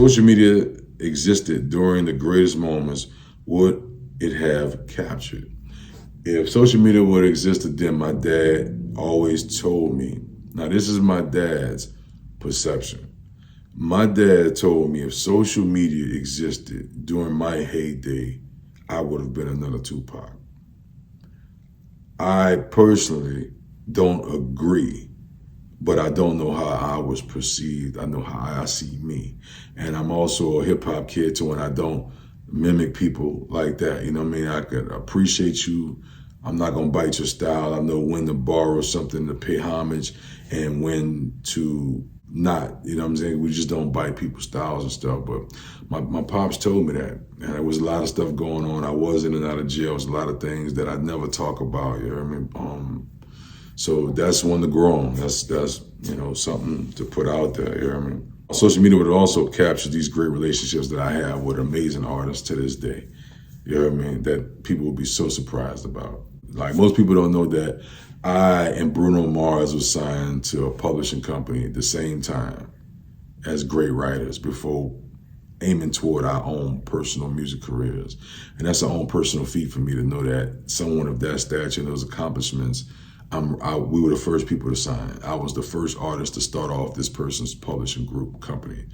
social media existed during the greatest moments, would it have captured? If social media would have existed then, my dad always told me, now this is my dad's perception. My dad told me if social media existed during my heyday, I would have been another Tupac. I personally don't agree, but I don't know how I was perceived. I know how I see me. And I'm also a hip hop kid too, and I don't mimic people like that. You know what I mean? I could appreciate you. I'm not gonna bite your style. I know when to borrow something to pay homage and when to not, you know what I'm saying? We just don't bite people's styles and stuff. But my pops told me that. And there was a lot of stuff going on. I was in and out of jail. There was a lot of things that I'd never talk about, you know what I mean? So that's one to grow on. That's you know, something to put out there, you know what I mean? Social media would also capture these great relationships that I have with amazing artists to this day. You know what I mean? That people will be so surprised about. Like, most people don't know that I and Bruno Mars was signed to a publishing company at the same time as great writers before aiming toward our own personal music careers. And that's our own personal feat for me to know that someone of that stature and those accomplishments, we were the first people to sign. I was the first artist to start off this person's publishing group company.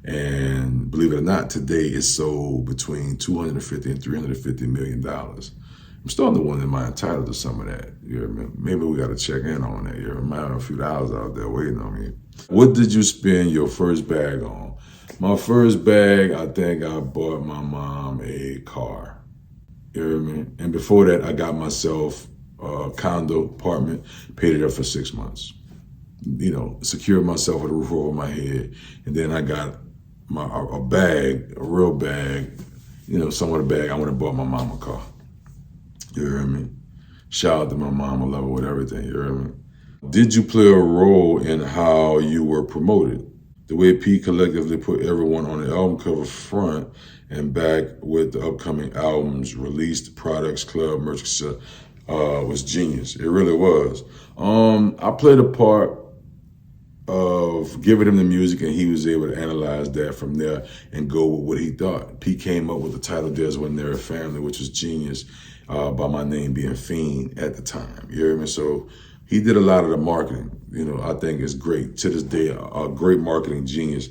And believe it or not, today it's sold between $250 and $350 million. I'm starting to wonder, am I entitled to some of that? You know what I mean? Maybe we got to check in on that. You know, might have a few dollars out there waiting on me. What did you spend your first bag on? My first bag, I think I bought my mom a car. You know what I mean? And before that, I got myself a condo apartment, paid it up for 6 months. You know, secured myself with a roof over my head. And then I got a bag, a real bag, you know, somewhat a bag. I went and bought my mom a car. You hear me? Shout out to my mom, I love her with everything, you hear me? Did you play a role in how you were promoted? The way P collectively put everyone on the album cover front and back with the upcoming albums, released products, club, merch, etc., was genius. It really was. I played a part of giving him the music, and he was able to analyze that from there and go with what he thought. P came up with the title There's One There, a Family, which was genius. By my name being Fiend at the time, you hear me? So he did a lot of the marketing, you know, I think is great. To this day, a great marketing genius.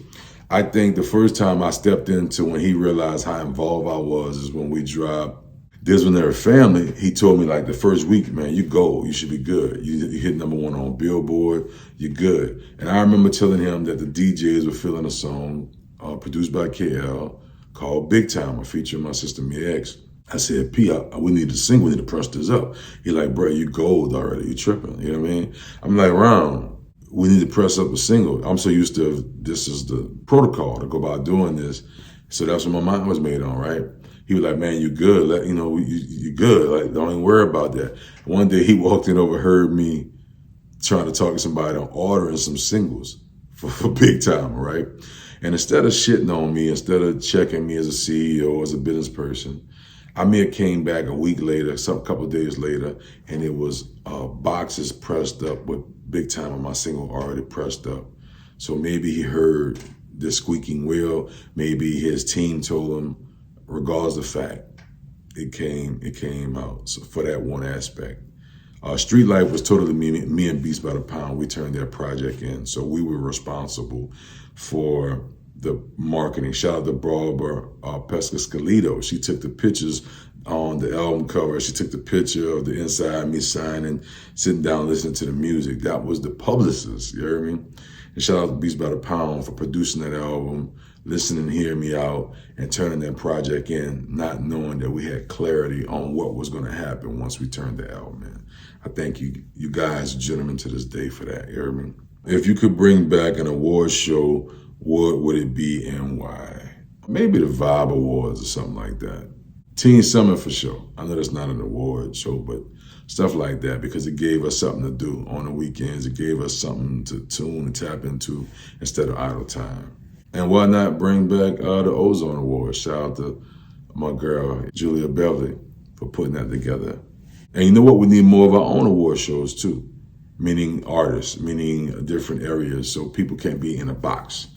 I think the first time I stepped into when he realized how involved I was is when we dropped There's One There, a Family. He told me like the first week, man, you go, you should be good. You hit #1 on Billboard, you're good. And I remember telling him that the DJs were feeling a song produced by KL called Big Time, featuring my sister Mia X. I said, P, we need to sing, we need to press this up. He like, bro, you gold already, you tripping, you know what I mean? I'm like, Ron, we need to press up a single. I'm so used to, this is the protocol to go about doing this. So that's what my mind was made on, right? He was like, man, you good, you know, you good, like, don't even worry about that. One day he walked in, overheard me trying to talk to somebody on ordering some singles for Big Time, right? And instead of shitting on me, instead of checking me as a CEO, as a business person, I may have came back a week later, a couple of days later, and it was boxes pressed up with Big Time on my single already pressed up. So maybe he heard the squeaking wheel. Maybe his team told him, regardless of the fact, it came out. So for that one aspect. Street Life was totally me and Beats by the Pound. We turned that project in. So we were responsible for the marketing. Shout out to Barbara Pesca Scalito. She took the pictures on the album cover. She took the picture of the inside, me signing, sitting down, listening to the music. That was the publicist, you hear me? And shout out to Beats by the Pound for producing that album, listening, hearing me out, and turning that project in, not knowing that we had clarity on what was going to happen once we turned the album in. I thank you guys, gentlemen, to this day for that, you hear me? If you could bring back an award show, what would it be and why? Maybe the Vibe Awards or something like that. Teen Summit for sure. I know that's not an award show, but stuff like that, because it gave us something to do on the weekends. It gave us something to tune and tap into instead of idle time. And why not bring back the Ozone Awards? Shout out to my girl, Julia Beverly, for putting that together. And you know what? We need more of our own award shows too, meaning artists, meaning different areas, so people can't be in a box.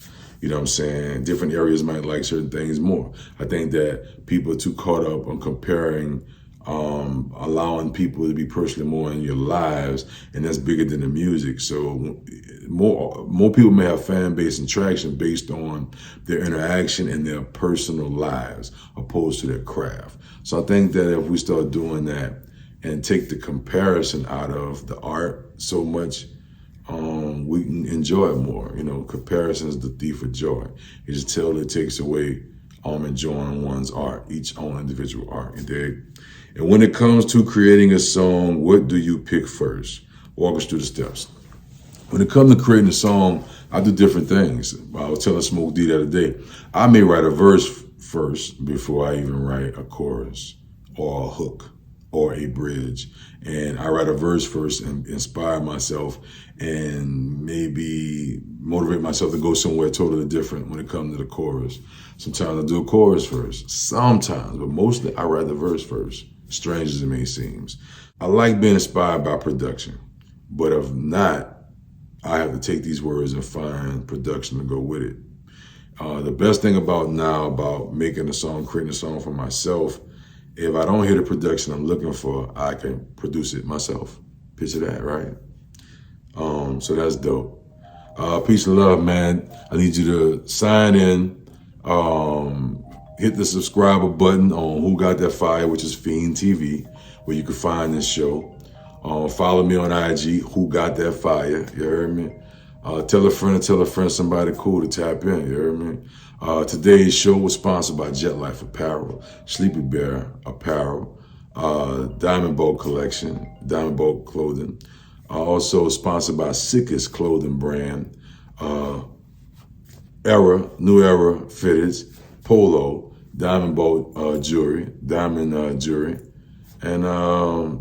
You know what I'm saying? Different areas might like certain things more. I think that people are too caught up on comparing, allowing people to be personally more in your lives, and that's bigger than the music. So more people may have fan base and traction based on their interaction and their personal lives opposed to their craft. So I think that if we start doing that and take the comparison out of the art so much, we can enjoy it more. You know, comparison is the thief of joy. You just tell it takes away enjoying one's art, each own individual art. And when it comes to creating a song, what do you pick first? Walk us through the steps. When it comes to creating a song, I do different things. I was telling Smoke D the other day, I may write a verse first before I even write a chorus or a hook or a bridge. And I write a verse first and inspire myself and maybe motivate myself to go somewhere totally different when it comes to the chorus. Sometimes I do a chorus first, sometimes, but mostly I write the verse first, strange as it may seem. I like being inspired by production, but if not, I have to take these words and find production to go with it. The best thing about making a song, creating a song for myself, if I don't hear the production I'm looking for, I can produce it myself. Picture that, right? So that's dope. Peace and love, man. I need you to sign in, hit the subscriber button on Who Got That Fire, which is Fiend TV, where you can find this show. Follow me on IG, Who Got That Fire, you heard me? Tell a friend, somebody cool to tap in, you heard me? Today's show was sponsored by Jet Life Apparel, Sleepy Bear Apparel, Diamond Boat Collection, Diamond Boat Clothing. Also sponsored by Sickest Clothing Brand, New Era Fitteds, Polo, Diamond Boat Jewelry, Diamond Jewelry. And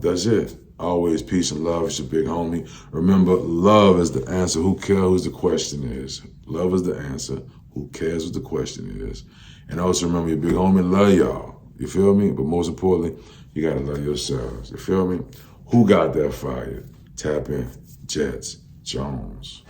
that's it. Always peace and love. It's your big homie. Remember, love is the answer. Who cares what the question is? Love is the answer. Who cares what the question is? And also remember, your big homie love y'all. You feel me? But most importantly, you gotta love yourselves. You feel me? Who got that fire? Tap in. Jets Jones.